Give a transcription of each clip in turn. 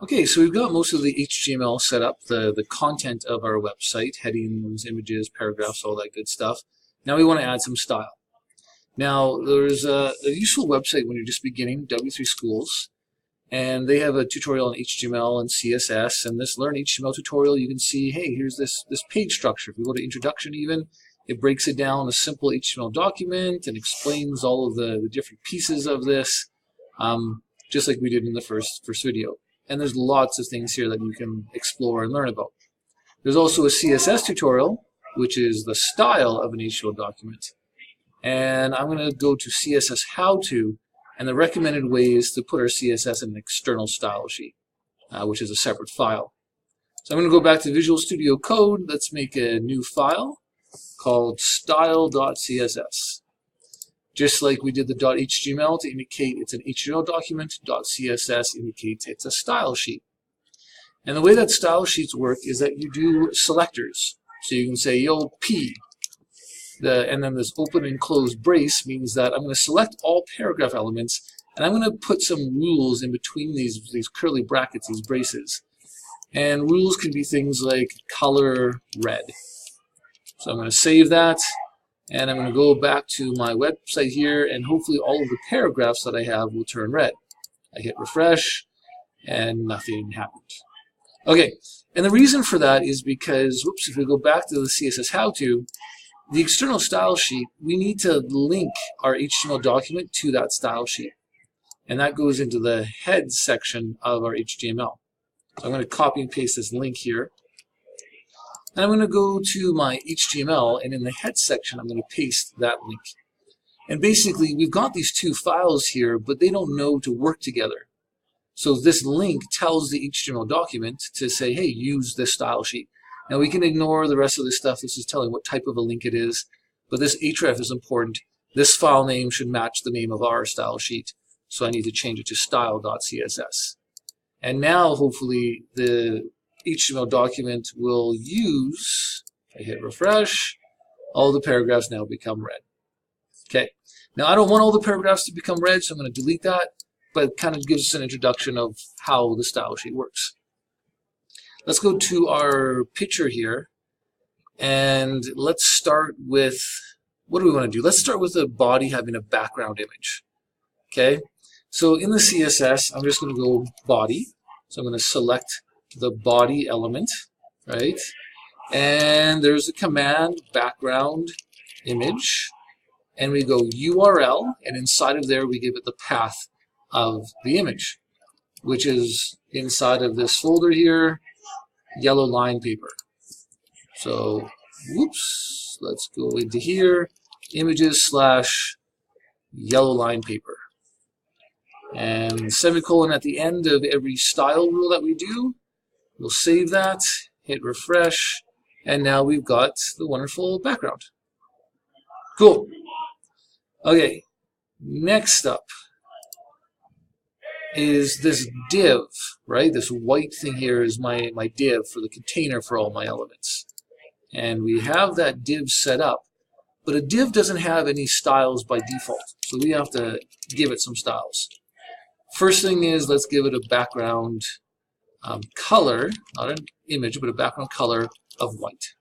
Okay, so we've got most of the HTML set up, the content of our website, headings, images, paragraphs, all that good stuff. Now we want to add some style. Now, there's a useful website when you're just beginning, W3 Schools, and they have a tutorial on HTML and CSS, and this Learn HTML tutorial, you can see, hey, here's this page structure. If we go to Introduction even, it breaks it down a simple HTML document and explains all of the different pieces of this, just like we did in the first video. And there's lots of things here that you can explore and learn about. There's also a CSS tutorial, which is the style of an HTML document. And I'm going to go to CSS How To, and the recommended way is to put our CSS in an external style sheet, which is a separate file. So I'm going to go back to Visual Studio Code. Let's make a new file called style.css. Just like we did the .html to indicate it's an HTML document, .css indicates it's a style sheet. And the way that style sheets work is that you do selectors. So you can say, yo, P, and then this open and close brace means that I'm going to select all paragraph elements, and I'm going to put some rules in between these curly brackets, these braces. And rules can be things like color red. So I'm going to save that, and I'm going to go back to my website here, and hopefully all of the paragraphs that I have will turn red. I hit refresh, and nothing happened. Okay, and the reason for that is because, whoops, if we go back to the CSS How To, the external style sheet, we need to link our HTML document to that style sheet. And that goes into the head section of our HTML. So I'm going to copy and paste this link here. And I'm going to go to my HTML, and in the head section, I'm going to paste that link. And basically, we've got these two files here, but they don't know to work together. So this link tells the HTML document to say, hey, use this style sheet. Now we can ignore the rest of this stuff. This is telling what type of a link it is. But this href is important. This file name should match the name of our style sheet. So I need to change it to style.css. And now, hopefully, the HTML document will use, if I hit refresh, all the paragraphs now become red. Okay. Now I don't want all the paragraphs to become red, so I'm going to delete that. But it kind of gives us an introduction of how the style sheet works. Let's go to our picture here, and let's start with, what do we want to do? Let's start with the body having a background image. Okay, so in the CSS, I'm just going to go body. So I'm going to select the body element, right? And there's a command, background image, and we go URL, and inside of there we give it the path of the image, which is inside of this folder here, yellow line paper. So, whoops, let's go into here, images / yellow line paper. And semicolon at the end of every style rule that we do. We'll save that, hit refresh, and now we've got the wonderful background. Cool. Okay, next up is this div, right? This white thing here is my div for the container for all my elements. And we have that div set up, but a div doesn't have any styles by default, so we have to give it some styles. First thing is, let's give it a background color, not an image, but a background color of white.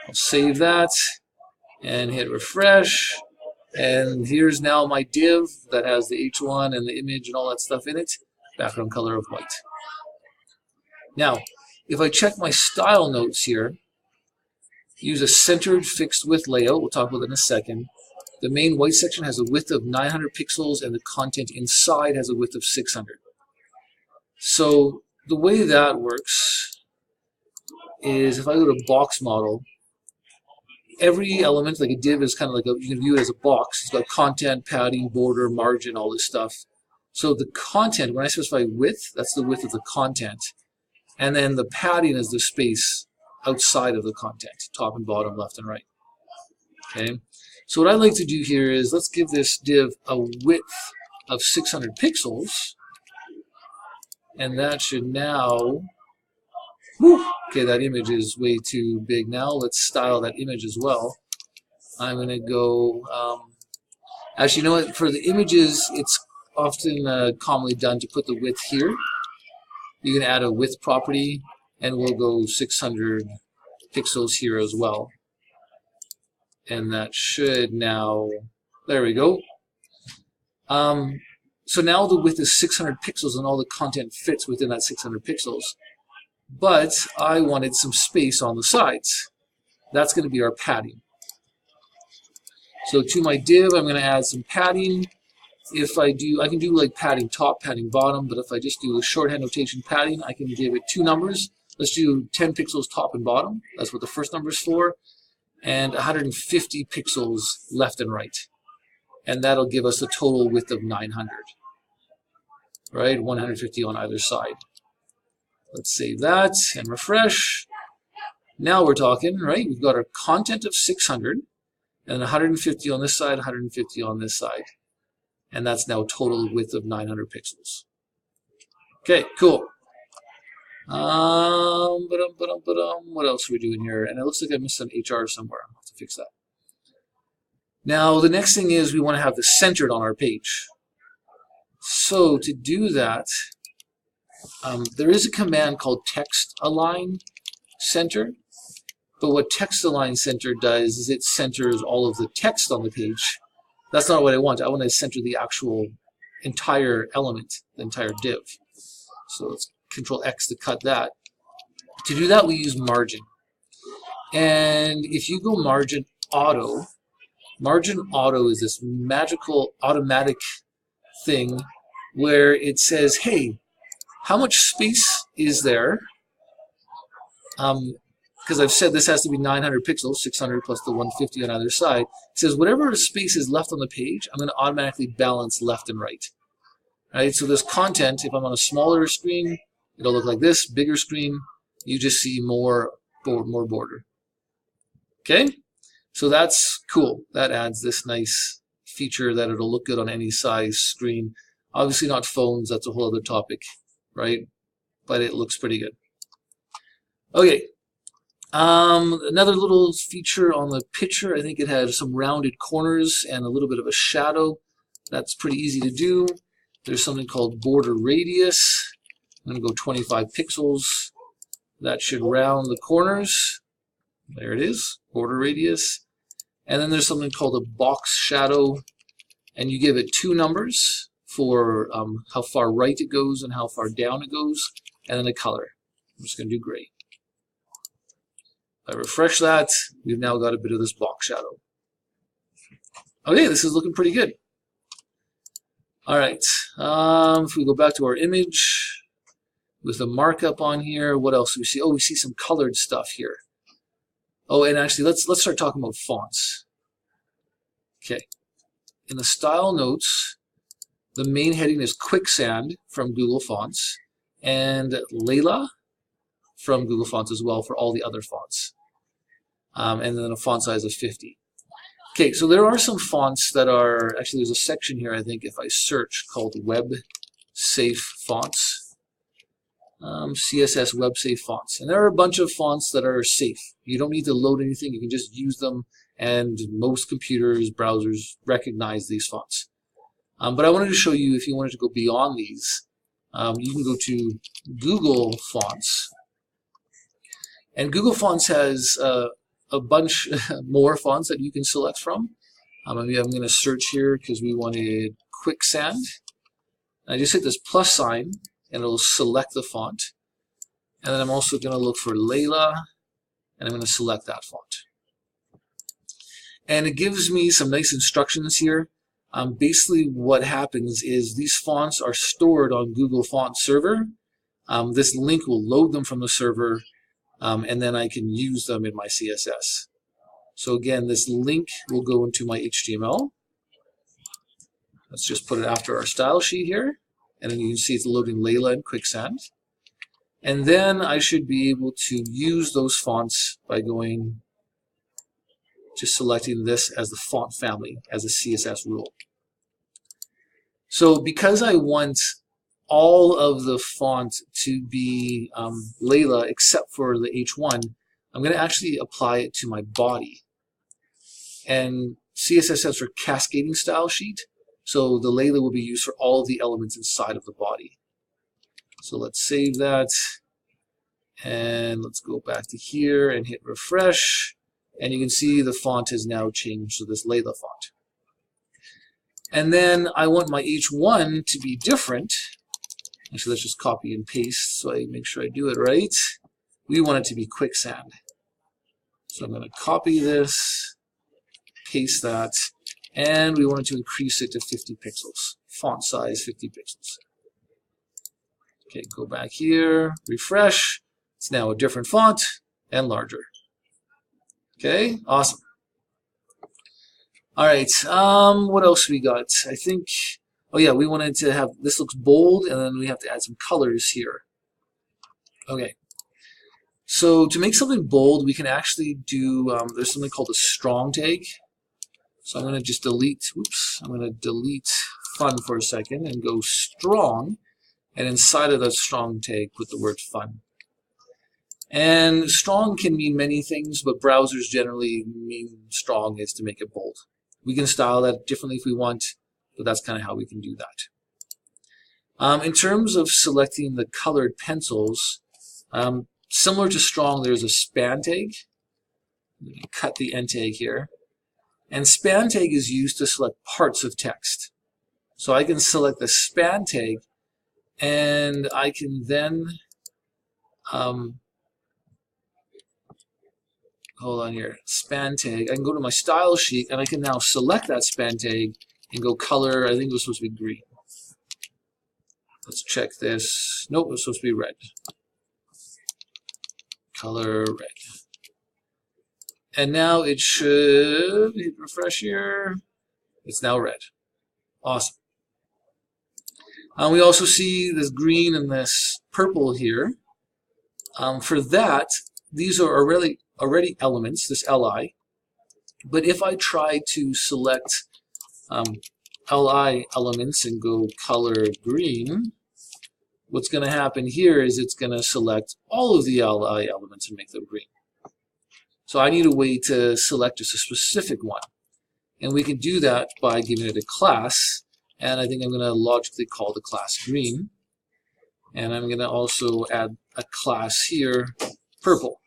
I'll save that and hit refresh. And here's now my div that has the H1 and the image and all that stuff in it, background color of white. Now, if I check my style notes here, use a centered fixed width layout, we'll talk about that in a second. The main white section has a width of 900 pixels and the content inside has a width of 600. So the way that works is if I go to box model, every element, like a div, is kind of like you can view it as a box. It's got content, padding, border, margin, all this stuff. So the content, when I specify width, that's the width of the content. And then the padding is the space outside of the content, top and bottom, left and right. Okay. So what I'd like to do here is let's give this div a width of 600 pixels. And that should now, okay, that image is way too big now. Let's style that image as well. I'm going to go, actually, you know what? For the images, it's often commonly done to put the width here. You can add a width property, and we'll go 600 pixels here as well. And that should now, there we go. So now the width is 600 pixels and all the content fits within that 600 pixels. But I wanted some space on the sides. That's going to be our padding. So to my div, I'm going to add some padding. If I can do like padding top, padding bottom, but if I just do a shorthand notation padding, I can give it two numbers. Let's do 10 pixels top and bottom. That's what the first number is for. And 150 pixels left and right. And that'll give us a total width of 900. Right? 150 on either side. Let's save that and refresh. Now we're talking, right? We've got our content of 600 and 150 on this side, 150 on this side. And that's now a total width of 900 pixels. Okay, cool. What else are we doing here? And it looks like I missed an HR somewhere. I'll have to fix that. Now, the next thing is we want to have this centered on our page. So to do that, there is a command called text align center. But what text align center does is it centers all of the text on the page. That's not what I want. I want to center the actual entire element, the entire div. So let's Control X to cut that. To do that, we use margin. And if you go margin auto is this magical automatic thing where it says, hey, how much space is there? Because I've said this has to be 900 pixels, 600 plus the 150 on either side. It says whatever space is left on the page, I'm going to automatically balance left and right. Right? So this content, if I'm on a smaller screen, it'll look like this. Bigger screen, you just see more border. Okay? So that's cool. That adds this nice feature that it'll look good on any size screen. Obviously not phones, that's a whole other topic, right? But it looks pretty good. Okay. Another little feature on the picture, I think it had some rounded corners and a little bit of a shadow. That's pretty easy to do. There's something called border radius. I'm going to go 25 pixels. That should round the corners. There it is, border radius. And then there's something called a box shadow. And you give it two numbers for how far right it goes and how far down it goes. And then a color. I'm just going to do gray. I refresh that, we've now got a bit of this box shadow. Okay, this is looking pretty good. All right, if we go back to our image with a markup on here, what else do we see? Oh, we see some colored stuff here. Oh, and actually, let's start talking about fonts. Okay, in the style notes, the main heading is Quicksand from Google Fonts and Layla from Google Fonts as well for all the other fonts. And then a font size of 50. Okay, so there are some fonts that are, actually there's a section here, I think, if I search, called Web Safe Fonts. CSS Web Safe Fonts. And there are a bunch of fonts that are safe. You don't need to load anything, you can just use them, and most computers, browsers recognize these fonts. But I wanted to show you, if you wanted to go beyond these, you can go to Google Fonts. And Google Fonts has a bunch more fonts that you can select from. I'm going to search here because we wanted Quicksand. And I just hit this plus sign and it'll select the font. And then I'm also going to look for Layla and I'm going to select that font. And it gives me some nice instructions here. Basically what happens is these fonts are stored on Google Font Server. This link will load them from the server. And then I can use them in my CSS. So again, this link will go into my HTML. Let's just put it after our style sheet here. And then you can see it's loading Layla and Quicksand. And then I should be able to use those fonts by going, just selecting this as the font family, as a CSS rule. So because I want all of the font to be Layla except for the H1, I'm going to actually apply it to my body. And CSS stands for cascading style sheet, so the Layla will be used for all of the elements inside of the body. So let's save that. And let's go back to here and hit refresh. And you can see the font has now changed to this Layla font. And then I want my H1 to be different. Actually, let's just copy and paste so I make sure I do it right. We want it to be Quicksand. So I'm going to copy this, paste that, and we want to increase it to 50 pixels. Font size 50 pixels. Okay, go back here, refresh. It's now a different font and larger. Okay, awesome. All right, what else we got? I think, oh yeah, we wanted to have, this looks bold, and then we have to add some colors here. Okay, so to make something bold, we can actually do, there's something called a strong tag. So I'm going to just delete, I'm going to delete fun for a second and go strong, and inside of that strong tag, put the word fun. And strong can mean many things, but browsers generally mean strong is to make it bold. We can style that differently if we want, but that's kind of how we can do that. In terms of selecting the colored pencils, similar to strong, there's a span tag. Cut the end tag here. And span tag is used to select parts of text. So I can select the span tag, and I can then hold on here, span tag. I can go to my style sheet and I can now select that span tag and go color. I think it was supposed to be green. Let's check this. Nope, it was supposed to be red. Color red. And now it should hit refresh here. It's now red. Awesome. We also see this green and this purple here. For that, these are already elements, this LI. But if I try to select LI elements and go color green, what's going to happen here is it's going to select all of the LI elements and make them green. So I need a way to select just a specific one. And we can do that by giving it a class. And I think I'm going to logically call the class green. And I'm going to also add a class here, purple.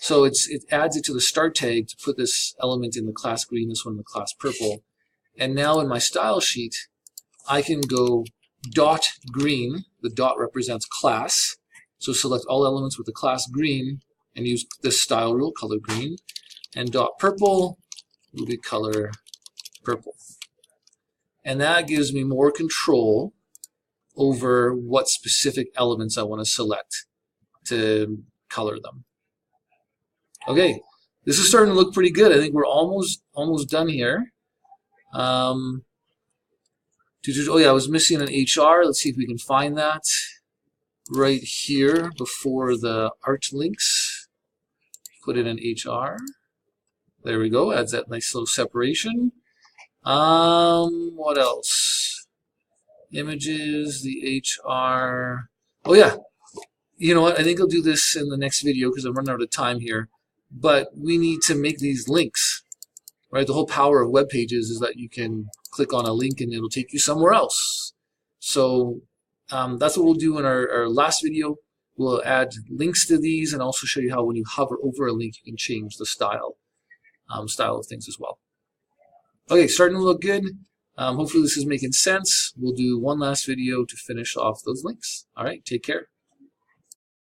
So it adds it to the start tag to put this element in the class green, this one in the class purple. And now in my style sheet, I can go dot green. The dot represents class. So select all elements with the class green and use this style rule, color green. And dot purple will be color purple. And that gives me more control over what specific elements I want to select to color them. Okay, this is starting to look pretty good. I think we're almost done here. Oh yeah, I was missing an HR. Let's see if we can find that right here before the art links. Put it in HR. There we go. Adds that nice little separation. What else? Images, the HR. Oh yeah. You know what? I think I'll do this in the next video because I'm running out of time here. But we need to make these links, right? The whole power of web pages is that you can click on a link and it'll take you somewhere else. So that's what we'll do in our last video. We'll add links to these and also show you how when you hover over a link, you can change the style of things as well. Okay, starting to look good. Hopefully this is making sense. We'll do one last video to finish off those links. All right, take care.